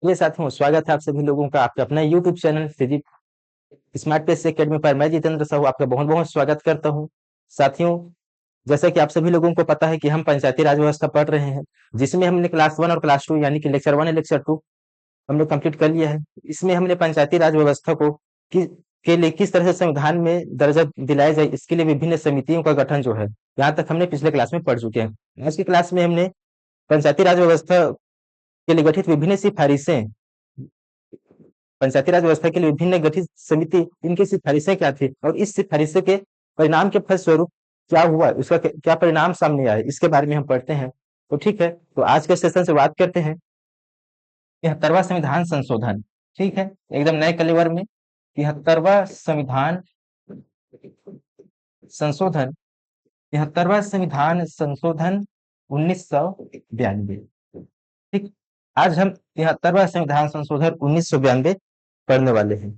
ये साथियों, स्वागत है आप सभी लोगों का आपके अपना YouTube channel physics smart page academy पर। मैं जितेंद्र साहू आपका बहुत बहुत स्वागत करता हूँ। साथियों, जैसा कि आप सभी लोगों को पता है कि हम पंचायती राज व्यवस्था पढ़ रहे हैं, जिसमें हमने क्लास 1 और क्लास 2 यानी कि लेक्चर 1 और लेक्चर 2 हमने कंप्लीट कर लिया है। इसमें हमने पंचायती राज व्यवस्था को कि, के लिए किस तरह से संविधान में दर्जा दिलाया जाए, इसके लिए विभिन्न समितियों का गठन जो है, यहाँ तक हमने पिछले क्लास में पढ़ चुके हैं। आज की क्लास में हमने पंचायती राज व्यवस्था के लिए गठित विभिन्न सिफारिशें, पंचायती राज व्यवस्था के लिए विभिन्न गठित समिति, इनकी सिफारिशें क्या थी और इस सिफारिशों के परिणाम के फलस्वरूप क्या हुआ, उसका क्या परिणाम सामने आए, इसके बारे में हम पढ़ते हैं। तो ठीक है, तो आज के सेशन से बात करते हैं 73वां संविधान संशोधन। ठीक है, एकदम नए कलेवर में 73वां संविधान संशोधन, 73वां संविधान संशोधन 1992। ठीक, आज हम 73वां संविधान संशोधन 1992 पढ़ने वाले हैं।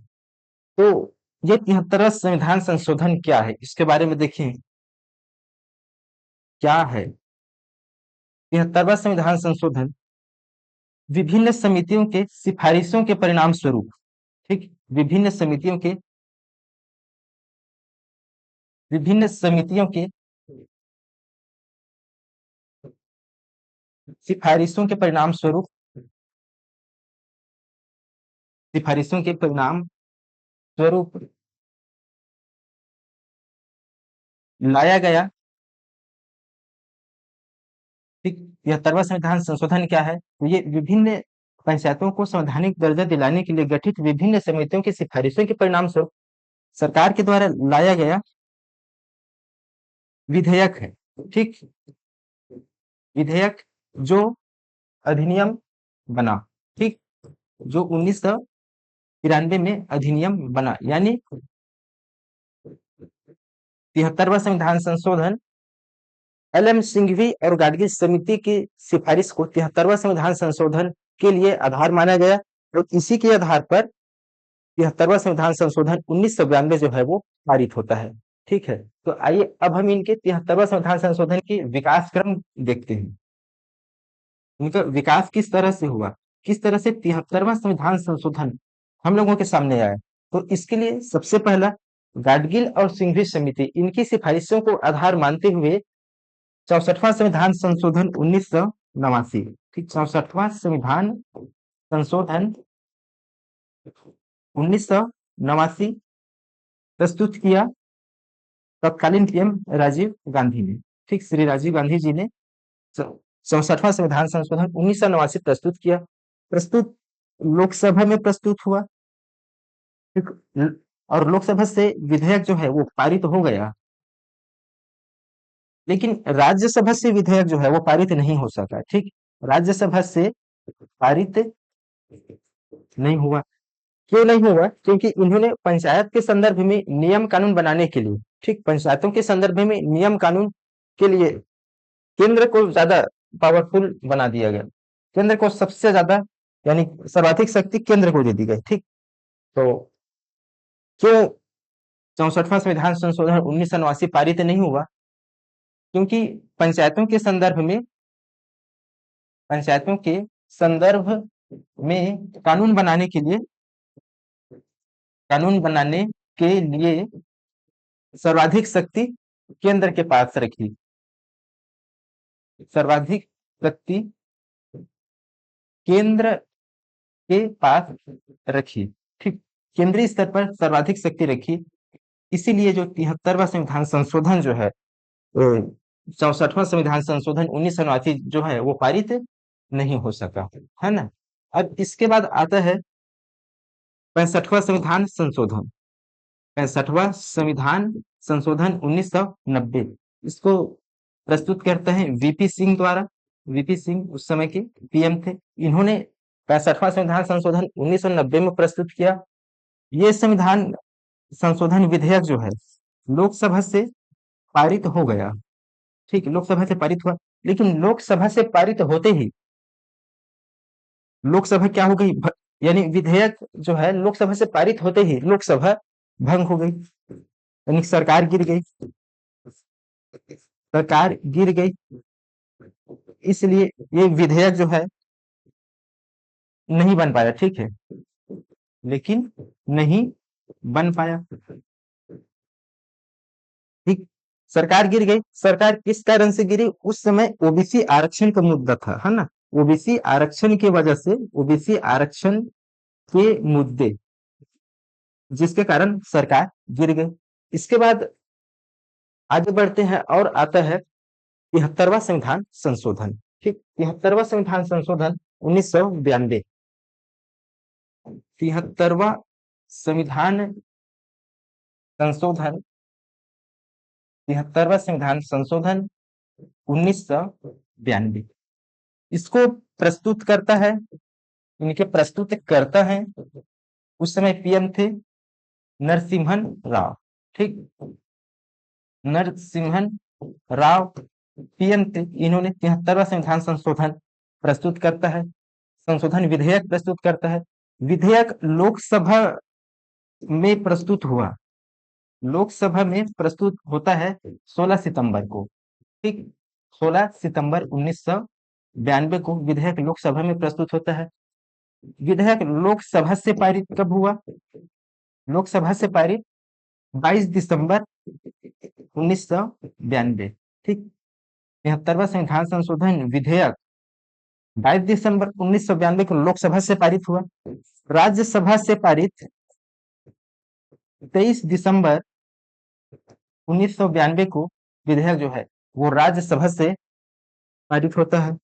तो ये 73वां संविधान संशोधन क्या है, इसके बारे में देखें। क्या है 73वां संविधान संशोधन? विभिन्न समितियों के सिफारिशों के परिणाम स्वरूप, ठीक, विभिन्न समितियों के सिफारिशों के परिणाम स्वरूप, सिफारिशों के परिणाम स्वरूप लाया गया, ठीक, 73वां संविधान संशोधन क्या है? तो ये विभिन्न पंचायतों को संवैधानिक दर्जा दिलाने के लिए गठित विभिन्न समितियों की सिफारिशों के परिणाम स्वरूप सरकार के द्वारा लाया गया विधेयक है। ठीक, विधेयक जो अधिनियम बना, ठीक, जो 1993 में अधिनियम बना, यानी 73वां संविधान संशोधन एल.एम. सिंघवी और गाडगिल समिति की सिफारिश को 73वां संविधान संशोधन के लिए आधार माना गया और इसी के आधार पर 73वां संविधान संशोधन 1992 जो है वो पारित होता है। ठीक है, तो आइए अब हम इनके 73वां संविधान संशोधन की विकास क्रम देखते हैं। उनका विकास किस तरह से हुआ, किस तरह से 73वां संविधान संशोधन हम लोगों के सामने आया। तो इसके लिए सबसे पहला गाडगिल और सिंघवी समिति, इनकी सिफारिशों को आधार मानते हुए 64वां संविधान संशोधन 1989, ठीक, 64वां संविधान संशोधन 1989 प्रस्तुत किया तत्कालीन पीएम राजीव गांधी ने। ठीक, श्री राजीव गांधी जी ने 64वां संविधान संशोधन 1989 प्रस्तुत किया। प्रस्तुत लोकसभा में प्रस्तुत हुआ, ठीक, और लोकसभा से विधेयक जो है वो पारित हो गया, लेकिन राज्यसभा से विधेयक जो है वो पारित नहीं हो सका। ठीक, राज्यसभा से पारित नहीं हुआ। क्यों नहीं हुआ? क्योंकि इन्होंने पंचायत के संदर्भ में नियम कानून बनाने के लिए, ठीक, पंचायतों के संदर्भ में नियम कानून के लिए केंद्र को ज्यादा पावरफुल बना दिया गया। केंद्र को सबसे ज्यादा, यानी सर्वाधिक शक्ति केंद्र को दे दी गई। ठीक, तो क्यों 64वां संविधान संशोधन 1989 पारित नहीं हुआ? क्योंकि पंचायतों के संदर्भ में, पंचायतों के संदर्भ में कानून बनाने के लिए सर्वाधिक शक्ति केंद्र के पास रखी, सर्वाधिक शक्ति केंद्र के पास रखी। ठीक, केंद्रीय स्तर पर सर्वाधिक शक्ति रखी। इसीलिए जो 73वां संविधान संशोधन जो है, 64वां संविधान संशोधन 1989 जो है वो पारित नहीं हो सका, है ना। अब इसके बाद आता है 65वां संविधान संशोधन, 65वां संविधान संशोधन 1990। इसको प्रस्तुत करते हैं वीपी सिंह द्वारा। वीपी सिंह उस समय के पीएम थे। इन्होंने 65वां संविधान संशोधन 1990 में प्रस्तुत किया। ये संविधान संशोधन विधेयक जो है लोकसभा से पारित हो गया। ठीक, लोकसभा से पारित हुआ, लेकिन लोकसभा से पारित होते ही लोकसभा क्या हो गई, यानी विधेयक जो है लोकसभा से पारित होते ही लोकसभा भंग हो गई, यानी सरकार गिर गई, सरकार गिर गई। इसलिए ये विधेयक जो है नहीं बन पाया, ठीक है, लेकिन नहीं बन पाया। ठीक, सरकार गिर गई। सरकार किस कारण से गिरी? उस समय ओबीसी आरक्षण का मुद्दा था, है ना। ओबीसी आरक्षण की वजह से, ओबीसी आरक्षण के मुद्दे जिसके कारण सरकार गिर गई। इसके बाद आगे बढ़ते हैं और आता है 73वां संविधान संशोधन। ठीक, 73वां संविधान संशोधन 1992। 73वां संविधान संशोधन, 73वां संविधान संशोधन 1992 इसको प्रस्तुत करता है, इनके प्रस्तुत करता है उस समय पीएम थे नरसिम्हन राव। ठीक, नरसिम्हन राव पीएम थे। इन्होंने 73वां संविधान संशोधन प्रस्तुत करता है, संशोधन विधेयक प्रस्तुत करता है। विधेयक लोकसभा में प्रस्तुत हुआ, लोकसभा में प्रस्तुत होता है 16 सितंबर को। ठीक, 16 सितंबर 1992 को विधेयक लोकसभा में प्रस्तुत होता है। विधेयक लोकसभा से पारित कब हुआ? लोकसभा से पारित 22 दिसंबर 1992। ठीक, 73वां संविधान संशोधन विधेयक 22 दिसंबर 1992 को लोकसभा से पारित हुआ। राज्यसभा से पारित 23 दिसंबर 1992 को विधेयक जो है वो राज्यसभा से पारित होता है।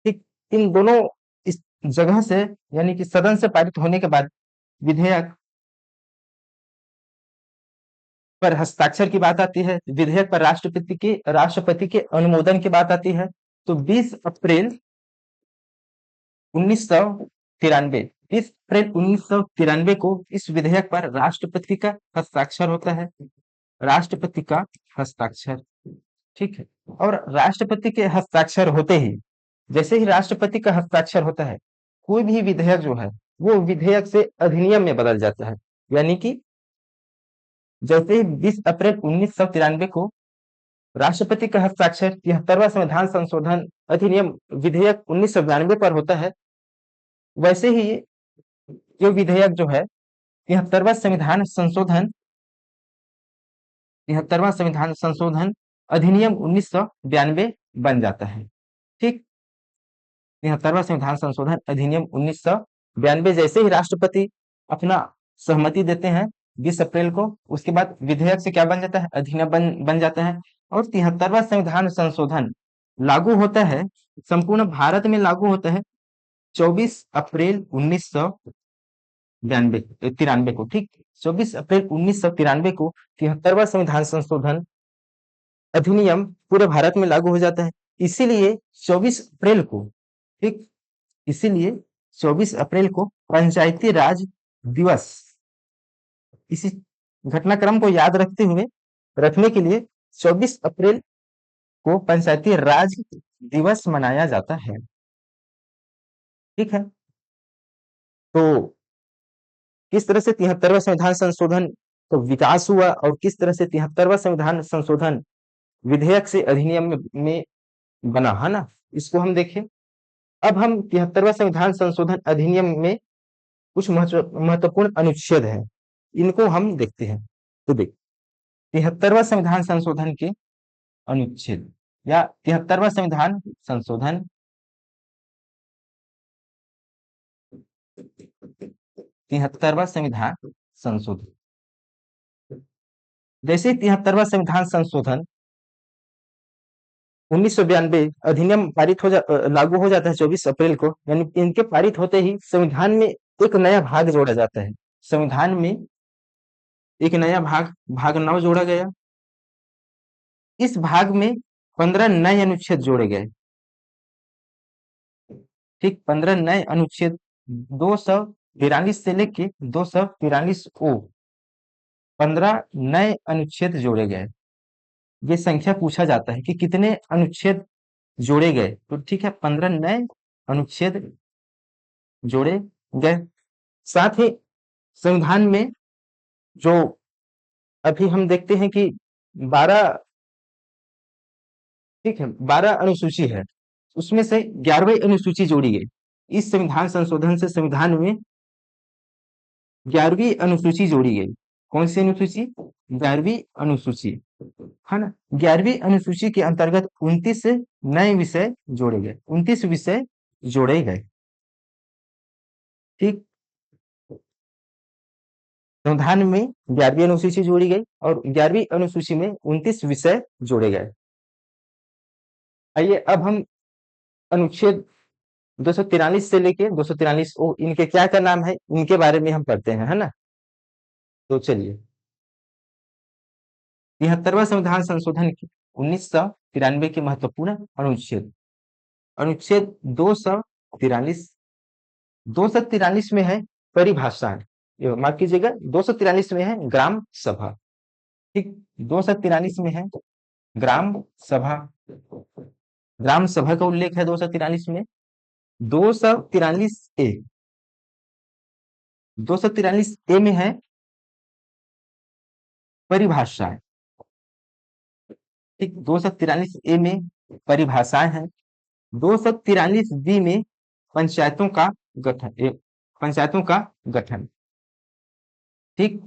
ठीक, इन दोनों इस जगह से यानी कि सदन से पारित होने के बाद विधेयक पर हस्ताक्षर की बात आती है, विधेयक पर राष्ट्रपति के अनुमोदन की बात आती है। तो 20 अप्रैल 1993, 20 अप्रैल 1993 को इस विधेयक पर राष्ट्रपति का हस्ताक्षर होता है, राष्ट्रपति का हस्ताक्षर। ठीक है, और राष्ट्रपति के हस्ताक्षर होते ही, जैसे ही राष्ट्रपति का हस्ताक्षर होता है, कोई भी विधेयक जो है वो विधेयक से अधिनियम में बदल जाता है। यानी कि जैसे ही 20 अप्रैल 1993 को राष्ट्रपति का हस्ताक्षर 73वां संविधान संशोधन अधिनियम विधेयक 1992 पर होता है, वैसे ही जो विधेयक जो है 73वां संविधान संशोधन, 73वां संविधान संशोधन अधिनियम 1992 बन जाता है। ठीक, 73वां संविधान संशोधन अधिनियम 1992 जैसे ही राष्ट्रपति अपना सहमति देते हैं 20 अप्रैल को, उसके बाद विधेयक से क्या बन जाता है? अधिनियम बन जाता है। और 73वां संविधान संशोधन लागू होता है, संपूर्ण भारत में लागू होता है 24 अप्रैल 1993 को। ठीक, 24 अप्रैल 1993 को 73वां संविधान संशोधन अधिनियम पूरे भारत में लागू हो जाता है। इसीलिए 24 अप्रैल को, ठीक, इसीलिए 24 अप्रैल को पंचायती राज दिवस, इसी घटनाक्रम को याद रखने के लिए 24 अप्रैल को पंचायती राज दिवस मनाया जाता है। ठीक है, तो किस तरह से 73वां संविधान संशोधन का विकास हुआ और किस तरह से 73वां संविधान संशोधन विधेयक से अधिनियम में बना, है ना, इसको हम देखें। अब हम 73वां संविधान संशोधन अधिनियम में कुछ महत्वपूर्ण अनुच्छेद हैं, इनको हम देखते हैं। तो देख, 73वां संविधान संशोधन के अनुच्छेद या 73वां संविधान संशोधन, 73वां संविधान संशोधन, जैसे 73वां संविधान संशोधन 1992 अधिनियम पारित लागू हो जाता है 24 अप्रैल को, यानी इनके पारित होते ही संविधान में एक नया भाग जोड़ा जाता है। संविधान में एक नया भाग 9 जोड़ा गया। इस भाग में 15 नए अनुच्छेद जोड़े गए। ठीक, 15 नए अनुच्छेद 243 से लेके 243 ओ 15 नए अनुच्छेद जोड़े गए। ये संख्या पूछा जाता है कि कितने अनुच्छेद जोड़े गए, तो ठीक है, 15 नए अनुच्छेद जोड़े गए। साथ ही संविधान में जो अभी हम देखते हैं कि 12, ठीक है, 12 अनुसूची है, उसमें से 11वीं अनुसूची जोड़ी गई। इस संविधान संशोधन से संविधान में 11वीं अनुसूची जोड़ी गई। कौन सी अनुसूची? 11वीं अनुसूची, है ना। 11वीं अनुसूची के अंतर्गत 29 नए विषय जोड़े गए, 29 विषय जोड़े गए। ठीक, संविधान में 11वीं अनुसूची जोड़ी गई और 11वीं अनुसूची में 29 विषय जोड़े गए। आइए अब हम अनुच्छेद 243 से लेके 243 ओ, इनके क्या क्या नाम है, इनके बारे में हम पढ़ते हैं, है ना। तो चलिए, 73वां संविधान संशोधन की 1993 के महत्वपूर्ण अनुच्छेद। अनुच्छेद 243, 243 में है परिभाषाएं, माफ कीजिएगा, 243 में है ग्राम सभा। ठीक, 243 में है ग्राम सभा, ग्राम सभा का उल्लेख है 243 में। 243 ए, 243 ए में है परिभाषाएं। ठीक, 243 ए में परिभाषाएं हैं। 243 बी में पंचायतों का गठन, पंचायतों का गठन। ठीक,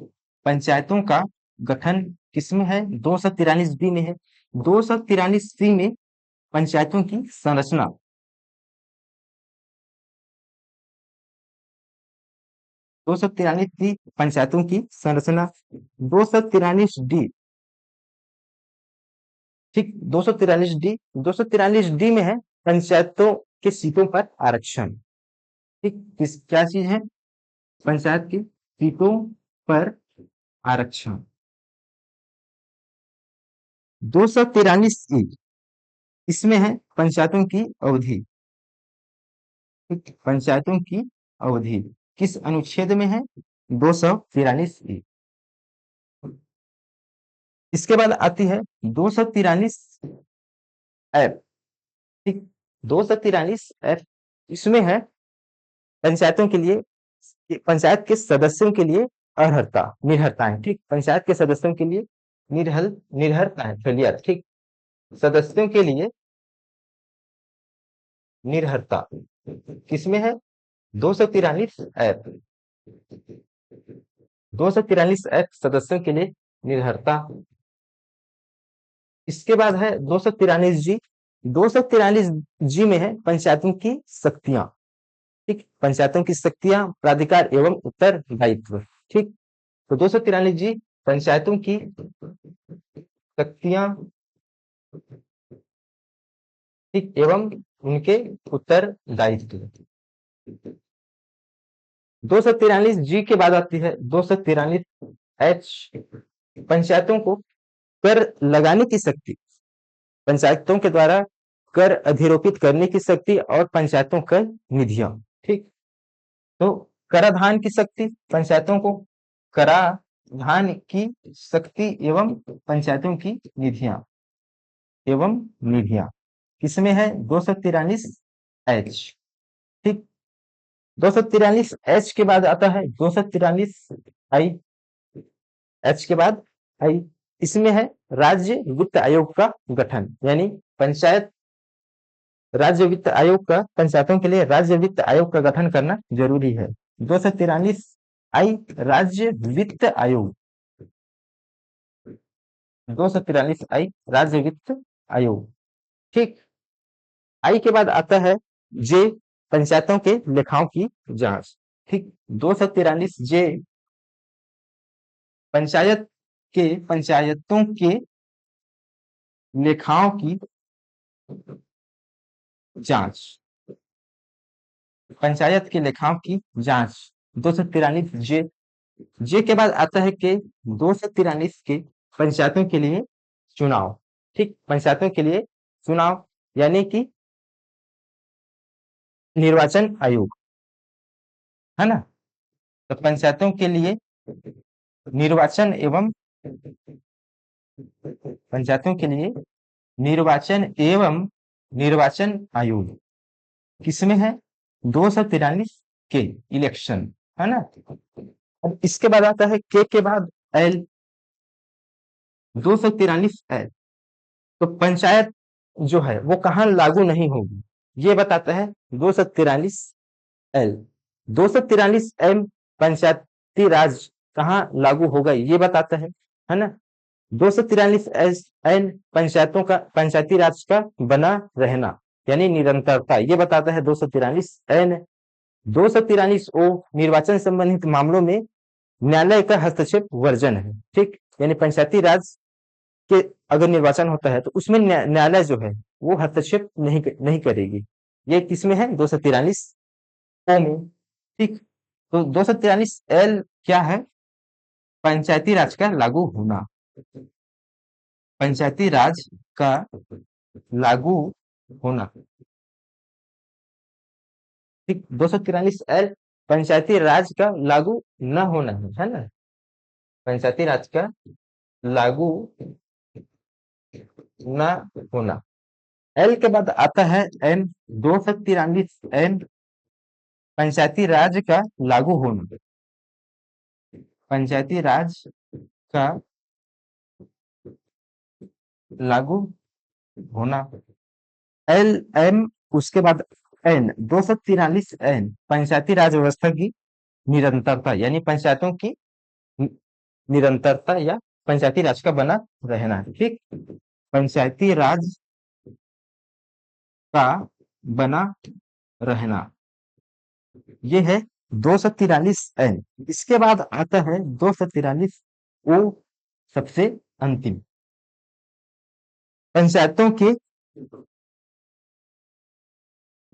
पंचायतों का गठन किसमें है? 243 बी में है। 243 सी में पंचायतों की संरचना, 243 सी पंचायतों की संरचना। 243 डी, ठीक, 243 डी, 243 डी में है पंचायतों के सीटों पर आरक्षण। ठीक, किस क्या चीज है? पंचायत की सीटों पर आरक्षण। 243 ई, इसमें है पंचायतों की अवधि। ठीक, पंचायतों की अवधि किस अनुच्छेद में है? 243 ई। इसके बाद आती है 243 एफ। ठीक, 243 एफ, इसमें है पंचायतों के लिए, पंचायत के सदस्यों के लिए अर्हता, निर्हरताएं। ठीक, पंचायत के सदस्यों के लिए निर्हरताएं, फेलियर। ठीक, सदस्यों के लिए निर्हरता किसमें है? 243 एफ, 243 एफ सदस्यों के लिए निर्हरता। इसके बाद है 243 जी, 243 जी में है पंचायतों की शक्तियां। ठीक, पंचायतों की शक्तियां, प्राधिकार एवं उत्तरदायित्व। ठीक, तो 243 जी पंचायतों की शक्तियां, ठीक, एवं उनके उत्तरदायित्व। 243 जी के बाद आती है 243 एच, पंचायतों को कर लगाने की शक्ति, पंचायतों के द्वारा कर अधिरोपित करने की शक्ति और पंचायतों कर निधियां। ठीक, तो कराधान की शक्ति, पंचायतों को कराधान की शक्ति एवं पंचायतों की निधियां, एवं निधियां किसमें है? 243 एच। ठीक, 243 एच के बाद आता है 243 आई, एच के बाद आई, इसमें है राज्य वित्त आयोग का गठन, यानी पंचायत राज्य वित्त आयोग का, पंचायतों के लिए राज्य वित्त आयोग का गठन करना जरूरी है। 243 आई, राज्य वित्त आयोग, 243 आई राज्य वित्त आयोग। ठीक, आई के बाद आता है जे, पंचायतों के लेखाओं की जांच। ठीक, 243 जे पंचायतों के लेखाओं की जांच, पंचायत के लेखाओं की जांच। 243 जे, जे के बाद आता है के 243 के पंचायतों के लिए चुनाव। ठीक, पंचायतों के लिए चुनाव, यानी कि निर्वाचन आयोग, है ना। तो पंचायतों के लिए निर्वाचन एवं, पंचायतों के लिए निर्वाचन एवं निर्वाचन आयोग किसमें है? 243 के इलेक्शन, है ना। अब इसके बाद आता है के बाद एल, 243 एल। तो पंचायत जो है वो कहाँ लागू नहीं होगी, ये बताता है 243 एल 243 एम पंचायती राज कहाँ लागू होगा ये बताता है ना। 243 एन पंचायतों का पंचायती राज का बना रहना यानी निरंतरता ये बताता है 243 एन। 243 ओ निर्वाचन संबंधित मामलों में न्यायालय का हस्तक्षेप वर्जन है। ठीक, यानी पंचायती राज के अगर निर्वाचन होता है तो उसमें न्यायालय जो है वो हस्तक्षेप नहीं करेगी। ये किसमें है 243 ओ में। ठीक, तो 243 एल क्या है, पंचायती राज का लागू होना। पंचायती राज का लागू होना। ठीक, 243 एल पंचायती राज का लागू न होना है ना। पंचायती राज का लागू न होना। एल के बाद आता है एन। 243 एन पंचायती राज का लागू होना। पंचायती राज का लागू होना। एल एम उसके बाद एन। 243 एन पंचायती राज व्यवस्था की निरंतरता यानी पंचायतों की निरंतरता या पंचायती राज का बना रहना। ठीक, पंचायती राज का बना रहना ये है 243 एन। इसके बाद आता है 243 ओ सबसे अंतिम। पंचायतों के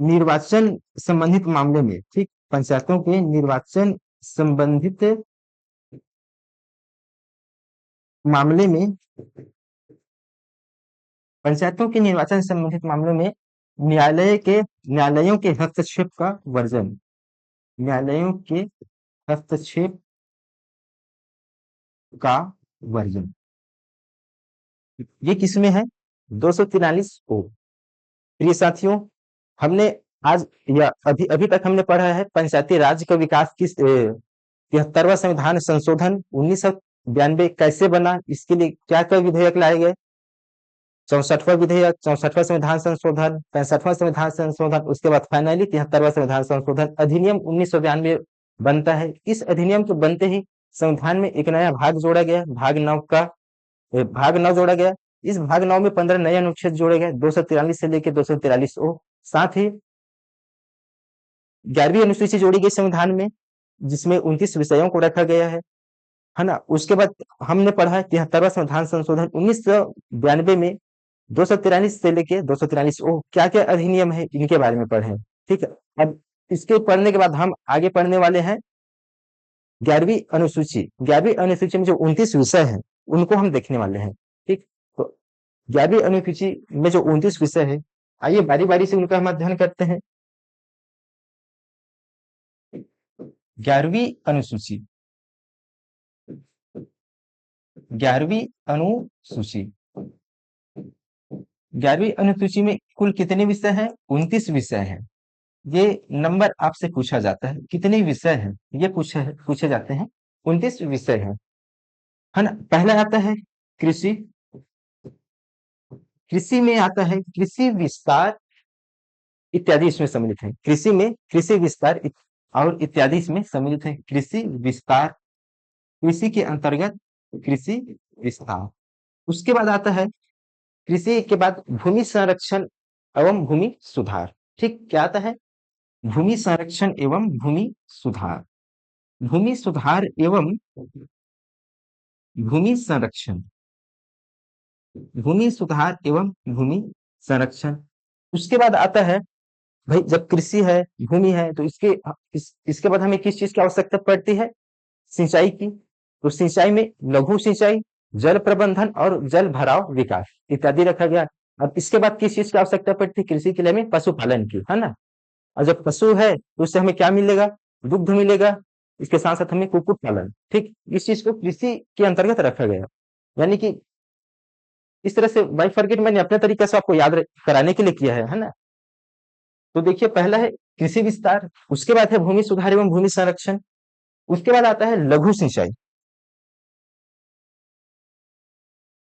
निर्वाचन संबंधित मामले में। ठीक, पंचायतों के निर्वाचन संबंधित मामले में पंचायतों के निर्वाचन संबंधित मामलों में न्यायालयों के हस्तक्षेप का वर्जन। न्यायालयों के हस्तक्षेप का वर्जन ये किसमें है 243 ओ। प्रिय साथियों, हमने आज या अभी अभी तक हमने पढ़ा है पंचायती राज का विकास किस 73वां संविधान संशोधन 1992 कैसे बना, इसके लिए क्या क्या विधेयक लाए गए। 64वां विधेयक, 64वां संविधान संशोधन, 65वां संविधान संशोधन, उसके बाद फाइनली 73वां संविधान संशोधन, अधिनियम 1992 बनता है। इस अधिनियम के बनते ही संविधान में एक नया भाग जोड़ा गया, भाग 9 जोड़ा गया। इस भाग 9 में 15 नए अनुच्छेद जोड़े गए 243 से लेकर 243 ओ। साथ ही 11वीं अनुसूची जोड़ी गई संविधान में जिसमें 29 विषयों को रखा गया है ना। उसके बाद हमने पढ़ा 73वां संविधान संशोधन 1992 में 243 से लेके 243 ओ क्या क्या अधिनियम है इनके बारे में पढ़े। ठीक है, अब इसके पढ़ने के बाद हम आगे पढ़ने वाले हैं 11वीं अनुसूची। 11वीं अनुसूची में जो 29 विषय हैं उनको हम देखने वाले हैं। ठीक, तो 11वीं अनुसूची में जो 29 विषय है आइए बारी बारी से उनका हम अध्ययन करते हैं। 11वीं अनुसूची। 11वीं अनुसूची। 11वीं अनुसूची में कुल कितने विषय हैं 29 विषय हैं। ये नंबर आपसे पूछा जाता है कितने विषय हैं, ये पूछे जाते हैं। 29 विषय है ना। पहला आता है कृषि। कृषि में आता है कृषि विस्तार इत्यादि इसमें सम्मिलित है। कृषि में कृषि विस्तार और इत्यादि इसमें सम्मिलित है। कृषि विस्तार, कृषि के अंतर्गत कृषि विस्तार। उसके बाद आता है कृषि के बाद भूमि संरक्षण एवं भूमि सुधार। ठीक, क्या आता है भूमि संरक्षण एवं भूमि सुधार। भूमि सुधार एवं भूमि संरक्षण। भूमि सुधार एवं भूमि संरक्षण। उसके बाद आता है भाई जब कृषि है भूमि है तो इसके बाद हमें किस चीज की आवश्यकता पड़ती है, सिंचाई की। तो सिंचाई में लघु सिंचाई, जल प्रबंधन और जल भराव विकास इत्यादि रखा गया। अब इसके बाद किस चीज की आवश्यकता पड़ती है कृषि के लिए में पशुपालन की, है ना। और जब पशु है तो उससे हमें क्या मिलेगा, दुग्ध मिलेगा। इसके साथ साथ हमें कुक्कुट पालन। ठीक, इस चीज को कृषि के अंतर्गत रखा गया। यानी कि इस तरह से बाई फॉरगेट मैंने अपने तरीके से आपको कराने के लिए किया है ना। तो देखिए पहला है कृषि विस्तार, उसके बाद है भूमि सुधार एवं भूमि संरक्षण, उसके बाद आता है लघु सिंचाई।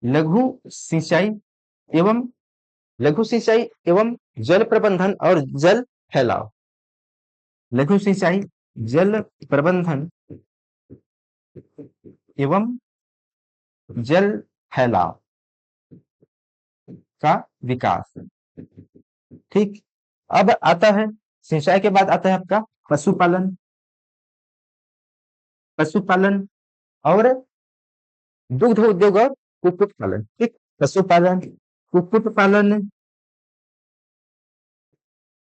लघु सिंचाई एवं लघु सिंचाई एवं जल प्रबंधन और जल फैलाव। लघु सिंचाई जल प्रबंधन एवं जल फैलाव का विकास। ठीक। अब आता है सिंचाई के बाद आता है आपका पशुपालन। पशुपालन और दुग्ध उद्योग और कुक्कुट पालन। ठीक। पशुपालन, कुक्कुट पालन,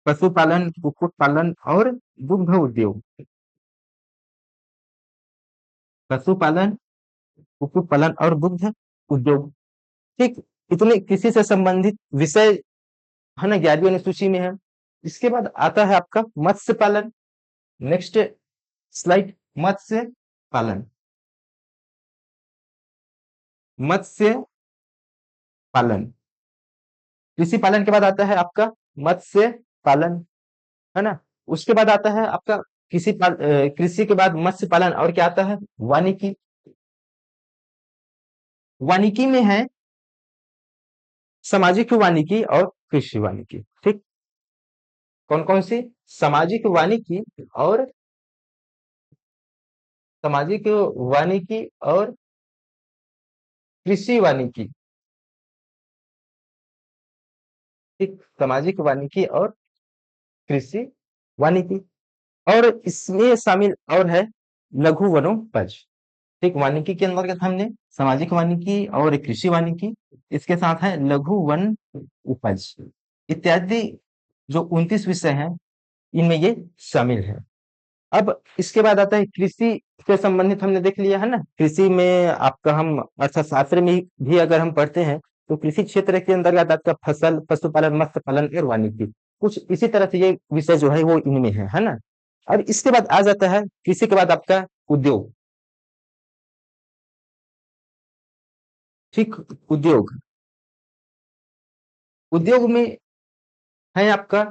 पशुपालन, कुक्कुट पालन और दुग्ध उद्योग। पशुपालन, कुक्कुट पालन और दुग्ध उद्योग। ठीक। इतने कृषि से संबंधित विषय है ना 11वीं अनुसूची में है। इसके बाद आता है आपका मत्स्य पालन। नेक्स्ट स्लाइड, मत्स्य पालन। मत्स्य पालन, कृषि पालन के बाद आता है आपका मत्स्य पालन, है ना। उसके बाद आता है आपका कृषि के बाद मत्स्य पालन और क्या आता है वानिकी। वानिकी में है सामाजिक वानिकी और कृषि वानिकी। ठीक। कौन कौन सी, सामाजिक वानिकी और सामाजिक वानिकी और कृषि वानिकी। ठीक। सामाजिक वानिकी और कृषि वानिकी। और इसमें शामिल और है लघु वनोपज। ठीक। वानिकी के अंतर्गत हमने सामाजिक वानिकी और कृषि वानिकी, इसके साथ है लघु वन उपज इत्यादि। जो 29 विषय हैं इनमें ये शामिल है। अब इसके बाद आता है कृषि से संबंधित, हमने देख लिया है ना। कृषि में आपका हम अर्थशास्त्र में भी अगर हम पढ़ते हैं तो कृषि क्षेत्र के अंतर्गत आपका फसल, पशुपालन, मत्स्य पालन और वानिकी, कुछ इसी तरह से ये विषय जो है वो इनमें है ना। अब इसके बाद आ जाता है कृषि के बाद आपका उद्योग। ठीक। उद्योग, उद्योग में है आपका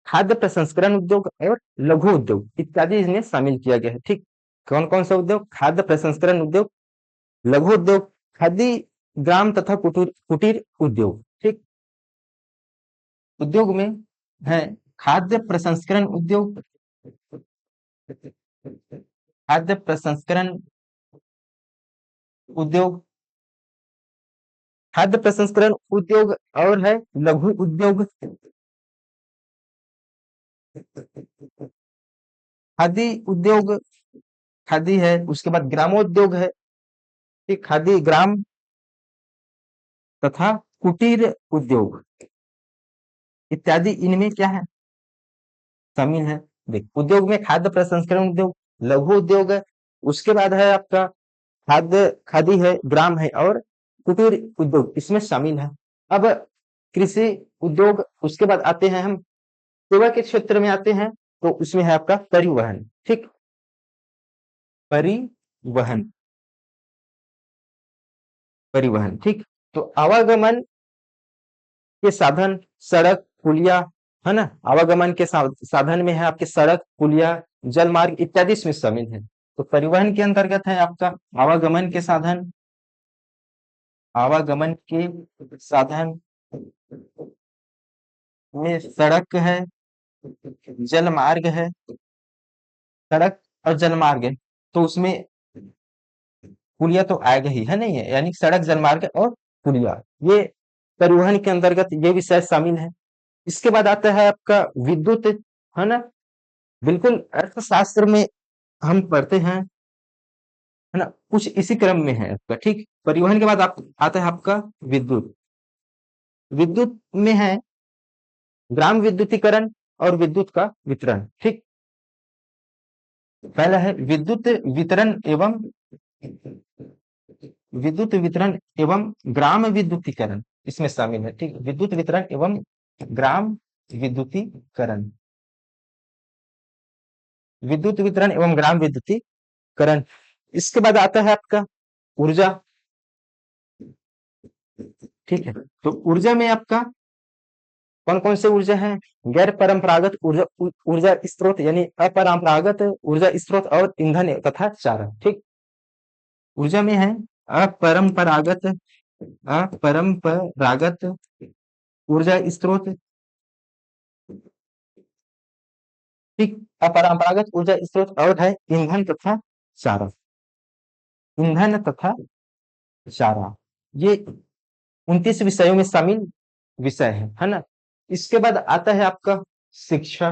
खाद्य प्रसंस्करण उद्योग और लघु उद्योग इत्यादि इसमें शामिल किया गया है। ठीक। कौन कौन सा उद्योग, खाद्य प्रसंस्करण उद्योग, लघु उद्योग, खादी ग्राम तथा कुटीर कुटीर उद्योग। ठीक। उद्योग में है खाद्य प्रसंस्करण उद्योग, खाद्य प्रसंस्करण उद्योग, खाद्य प्रसंस्करण उद्योग और है लघु उद्योग, खादी उद्योग, खादी है। उसके बाद ग्रामोद्योग है। ठीक। खादी ग्राम तथा कुटीर उद्योग इत्यादि इनमें क्या है शामिल है। देख, उद्योग में खाद्य प्रसंस्करण उद्योग, लघु उद्योग है। उसके बाद है आपका खाद्य, खादी है, ग्राम है और कुटीर उद्योग इसमें शामिल है। अब कृषि उद्योग, उसके बाद आते हैं हम सेवा के क्षेत्र में आते हैं तो उसमें है आपका परिवहन। ठीक। परिवहन, परिवहन। ठीक। तो आवागमन के साधन, सड़क, पुलिया, है ना। आवागमन के साधन में है आपके सड़क, पुलिया, जल मार्ग इत्यादि इसमें शामिल है। तो परिवहन के अंतर्गत है आपका आवागमन के साधन, आवागमन के साधन में सड़क है, जल मार्ग है, सड़क और जल मार्ग है। तो उसमें पुलिया तो आएगा ही है, नहीं है, यानी सड़क, जल मार्ग और पुलिया, ये परिवहन के अंतर्गत ये विषय शामिल है। इसके बाद आता है आपका विद्युत, है ना। बिल्कुल अर्थशास्त्र में हम पढ़ते हैं, है ना, कुछ इसी क्रम में है आपका। ठीक। परिवहन के बाद आता है आपका विद्युत। विद्युत में है ग्राम विद्युतीकरण और विद्युत का वितरण। ठीक। पहला है विद्युत वितरण एवं ग्राम विद्युतीकरण इसमें शामिल है। ठीक। विद्युत वितरण एवं ग्राम विद्युतीकरण, विद्युत वितरण एवं ग्राम विद्युतीकरण। इसके बाद आता है आपका ऊर्जा। ठीक है। तो ऊर्जा में आपका कौन कौन से ऊर्जा है, गैर परंपरागत ऊर्जा, ऊर्जा स्रोत यानी अपरंपरागत ऊर्जा स्रोत और ईंधन तथा चारा। ठीक। ऊर्जा में है अपरंपरागत, अपरंपरागत ऊर्जा स्रोत, ठीक। अपरंपरागत ऊर्जा स्रोत और है ईंधन तथा चारा। ईंधन तथा चारा, ये 29 विषयों में शामिल विषय है ना। इसके बाद आता है आपका शिक्षा।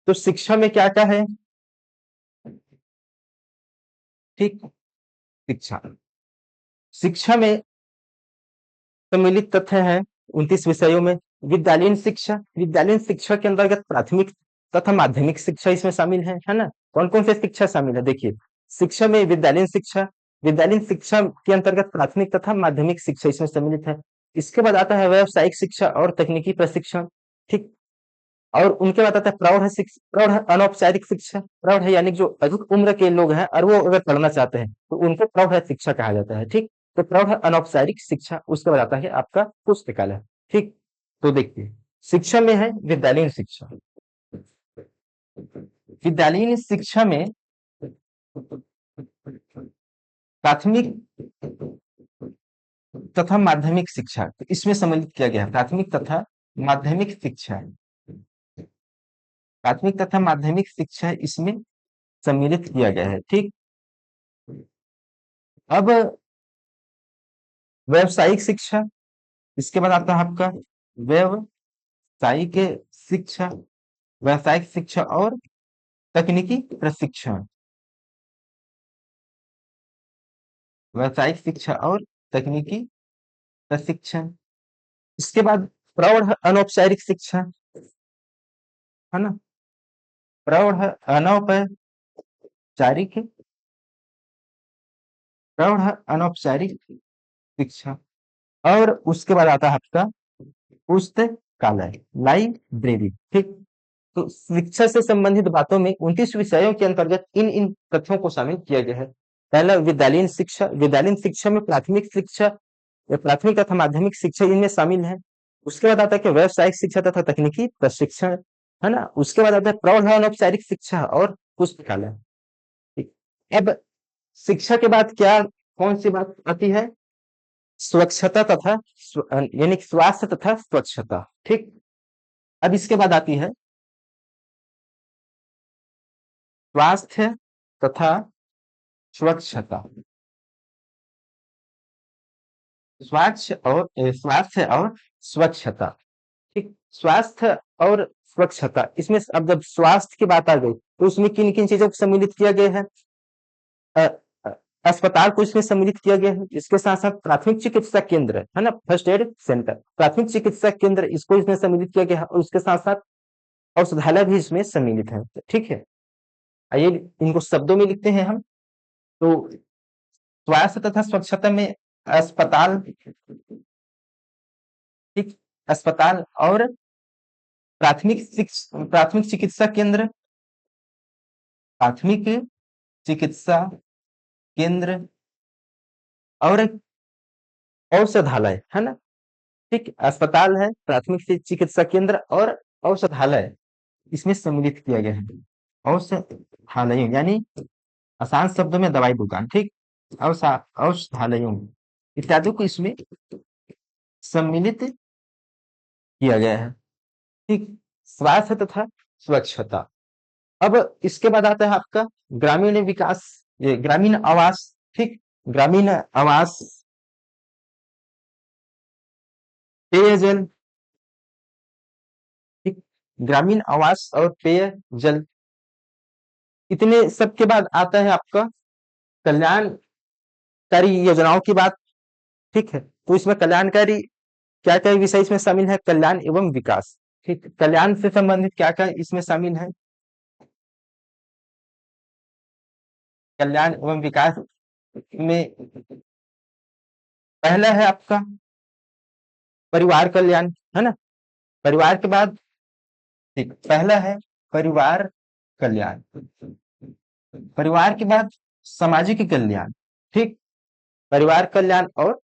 तो शिक्षा में क्या क्या है? ठीक। शिक्षा, शिक्षा में सम्मिलित तथ्य है 29 विषयों में। विद्यालयीन शिक्षा, विद्यालयीन शिक्षा के अंतर्गत प्राथमिक तथा माध्यमिक शिक्षा इसमें शामिल है ना। कौन कौन से शिक्षा शामिल है देखिए। शिक्षा में विद्यालयीन शिक्षा, विद्यालयीन शिक्षा के अंतर्गत प्राथमिक तथा माध्यमिक शिक्षा इसमें सम्मिलित है। इसके बाद आता है व्यावसायिक शिक्षा और तकनीकी प्रशिक्षण। ठीक। और उनके बाद आता है प्रौढ़ शिक्षा, प्रौढ़ अनौपचारिक शिक्षा। प्रौढ़ है यानी जो अधिक उम्र के लोग हैं और वो अगर पढ़ना चाहते हैं तो उनको प्रौढ़ शिक्षा कहा जाता है। ठीक। तो प्रौढ़ अनौपचारिक शिक्षा। उसके बाद आता है आपका पुस्तकालय। ठीक। तो देखिए, शिक्षा में है विद्यालयीन शिक्षा। विद्यालयीन शिक्षा में प्राथमिक तथा माध्यमिक शिक्षा तो इसमें सम्मिलित किया गया है। प्राथमिक तथा माध्यमिक शिक्षा, प्राथमिक तथा माध्यमिक शिक्षा इसमें सम्मिलित किया गया है। ठीक। अब व्यावसायिक शिक्षा, इसके बाद आता है आपका व्यावसायिक शिक्षा, व्यावसायिक शिक्षा और तकनीकी प्रशिक्षण। व्यावसायिक शिक्षा और तकनीकी प्रशिक्षण। इसके बाद प्रौढ़ अनौपचारिक शिक्षा, है ना। प्रौढ़ अनौपचारिक, प्रौढ़ अनौपचारिक शिक्षा। और उसके बाद आता है आपका पुस्तकालय, लाइब्रेरी। ठीक। तो शिक्षा से संबंधित बातों में 29 विषयों के अंतर्गत इन इन तथ्यों को शामिल किया गया है। पहला विद्यालयीन शिक्षा, विद्यालयीन शिक्षा में प्राथमिक शिक्षा, प्राथमिक तथा माध्यमिक शिक्षा इनमें शामिल है। उसके बाद आता है कि व्यावसायिक शिक्षा तथा तकनीकी प्रशिक्षण, है ना। उसके बाद आता है प्रौढ़ अनौपचारिक शिक्षा और पुस्तकालय। ठीक। अब शिक्षा के बाद क्या, कौन सी बात आती है? स्वच्छता तथा यानी स्वास्थ्य तथा स्वच्छता। ठीक। अब इसके बाद आती है स्वास्थ्य तथा स्वच्छता। स्वास्थ्य और स्वच्छता। ठीक। स्वास्थ्य और स्वच्छता, इसमें अब जब स्वास्थ्य की बात आ गई तो उसमें किन किन चीजों को सम्मिलित किया गया है? अ, अ, अस्पताल को इसमें सम्मिलित किया गया है। इसके साथ साथ प्राथमिक चिकित्सा केंद्र, है ना, फर्स्ट एड सेंटर, प्राथमिक चिकित्सा केंद्र इसको इसमें सम्मिलित किया गया है। और उसके साथ साथ औषधालय भी इसमें सम्मिलित है। ठीक है। आइए इनको शब्दों में लिखते हैं हम। तो स्वास्थ्य तथा स्वच्छता में अस्पताल, ठीक, अस्पताल और प्राथमिक चिकित्सा केंद्र, प्राथमिक चिकित्सा केंद्र और औषधालय, है ना। ठीक। अस्पताल है, प्राथमिक चिकित्सा केंद्र और औषधालय इसमें सम्मिलित किया गया है। औषधालयों यानी आसान शब्दों में दवाई दुकान। ठीक। औषधालयों इत्यादि को इसमें सम्मिलित किया गया है। ठीक। स्वास्थ्य तथा स्वच्छता। अब इसके बाद आता है आपका ग्रामीण विकास, ये ग्रामीण आवास। ठीक। ग्रामीण आवास, पेयजल। ठीक। ग्रामीण आवास और पेयजल, इतने सब के बाद आता है आपका कल्याणकारी योजनाओं की बात। ठीक है। तो इसमें कल्याणकारी क्या क्या विषय इसमें शामिल है? कल्याण एवं विकास। ठीक। कल्याण से संबंधित क्या क्या इसमें शामिल है? कल्याण एवं विकास में पहला है आपका परिवार कल्याण, है ना। परिवार के बाद, ठीक, पहला है परिवार कल्याण। परिवार के बाद सामाजिक कल्याण। ठीक। परिवार कल्याण और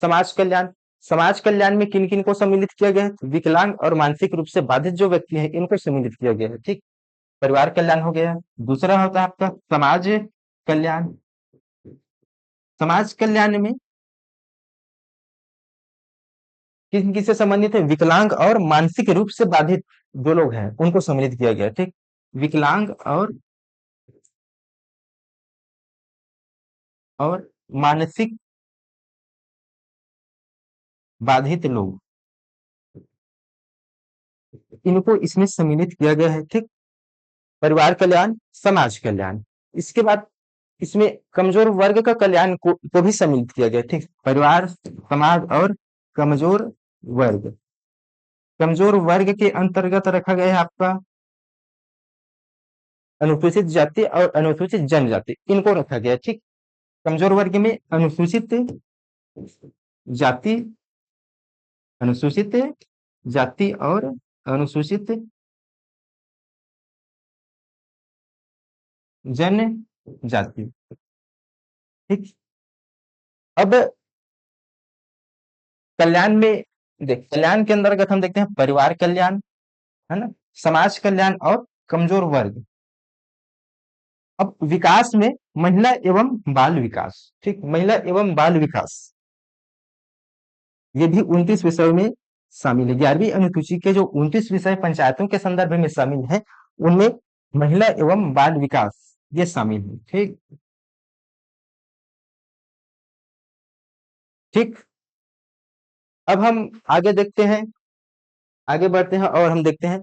समाज कल्याण। समाज कल्याण में किन किन को सम्मिलित किया गया है? विकलांग और मानसिक रूप से बाधित जो व्यक्ति है इनको सम्मिलित किया गया है। ठीक। परिवार कल्याण हो गया। दूसरा होता है आपका समाज कल्याण। समाज कल्याण में किन किससे संबंधित है? विकलांग और मानसिक रूप से बाधित जो लोग हैं उनको सम्मिलित किया गया। ठीक। विकलांग और मानसिक बाधित लोग, इनको इसमें सम्मिलित किया गया है। ठीक, परिवार कल्याण, समाज कल्याण। इसके बाद इसमें कमजोर वर्ग का कल्याण को भी सम्मिलित किया गया। ठीक, परिवार, समाज और कमजोर वर्ग। कमजोर वर्ग के अंतर्गत रखा गया है आपका अनुसूचित जाति और अनुसूचित जनजाति, इनको रखा गया है। ठीक, कमजोर वर्ग में अनुसूचित जाति, अनुसूचित जाति और अनुसूचित जनजाति। ठीक, अब कल्याण में देख, कल्याण के अंतर्गत हम देखते हैं परिवार कल्याण, है ना, समाज कल्याण और कमजोर वर्ग। अब विकास में महिला एवं बाल विकास। ठीक, महिला एवं बाल विकास, ये भी 29 विषयों में शामिल है। 11वीं अनुसूची के जो 29 विषय पंचायतों के संदर्भ में शामिल है, उनमें महिला एवं बाल विकास ये शामिल है। ठीक ठीक, अब हम आगे देखते हैं, आगे बढ़ते हैं और हम देखते हैं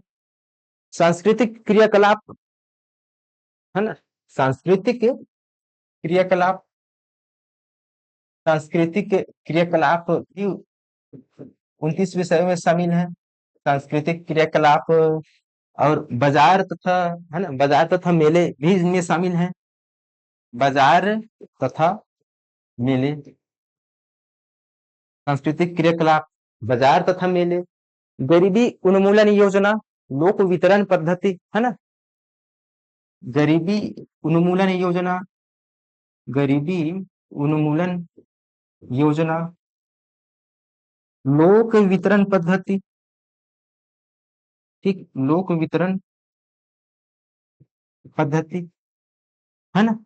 सांस्कृतिक क्रियाकलाप, है ना, सांस्कृतिक क्रियाकलाप। सांस्कृतिक क्रियाकलाप भी 29 विषयों में शामिल है। सांस्कृतिक क्रियाकलाप और बाजार तथा, है ना, बाजार तथा मेले भी इनमें शामिल हैं। बाजार तथा मेले, सांस्कृतिक क्रियाकलाप, बाजार तथा मेले। गरीबी उन्मूलन योजना, लोक वितरण पद्धति, है ना, गरीबी उन्मूलन योजना, गरीबी उन्मूलन योजना, लोक वितरण पद्धति। ठीक, लोक वितरण पद्धति, है ना।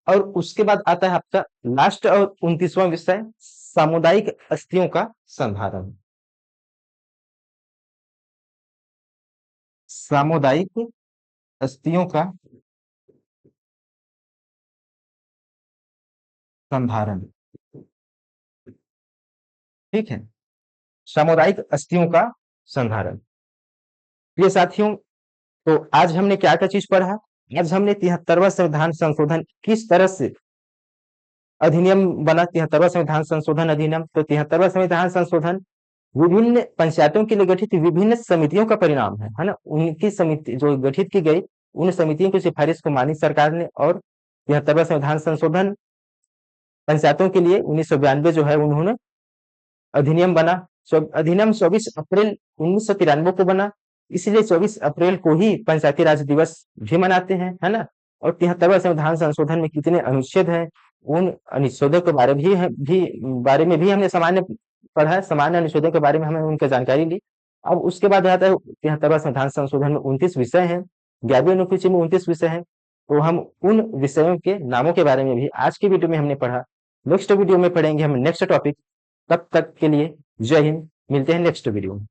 और उसके बाद आता है आपका लास्ट और 29वां विषय, सामुदायिक अस्थियों का संधारण। सामुदायिक अस्थियों का संधारण। ठीक है, सामुदायिक अस्थियों का संधारण। प्रिय साथियों, तो आज हमने क्या क्या चीज पढ़ा? आज हमने 73वां संविधान संशोधन किस तरह से अधिनियम बना, 73वां संविधान संशोधन अधिनियम। तो 73वां संविधान संशोधन विभिन्न पंचायतों के लिए गठित विभिन्न समितियों का परिणाम है ना। उनकी समिति जो गठित की गई, उन समितियों की सिफारिश को मानी सरकार ने, और 73वां संविधान संशोधन पंचायतों के लिए 1992 जो है उन्होंने अधिनियम बना। अधिनियम 24 अप्रैल 1993 को बना, इसलिए 24 अप्रैल को ही पंचायती राज दिवस भी मनाते हैं, है ना। और 73वां संविधान संशोधन में कितने अनुच्छेद हैं, उन अनुच्छेदों के बारे में भी हमने सामान्य पढ़ा है। सामान्य अनुच्छेदों के बारे में हमें उनकी जानकारी ली। अब उसके बाद आता है 73वां संविधान संशोधन में 29 विषय हैं, 11वीं अनुसूची में 29 विषय हैं। तो हम उन विषयों के नामों के बारे में भी आज की वीडियो में हमने पढ़ा। नेक्स्ट वीडियो में पढ़ेंगे हम नेक्स्ट टॉपिक। तब तक के लिए जय हिंद, मिलते हैं नेक्स्ट वीडियो में।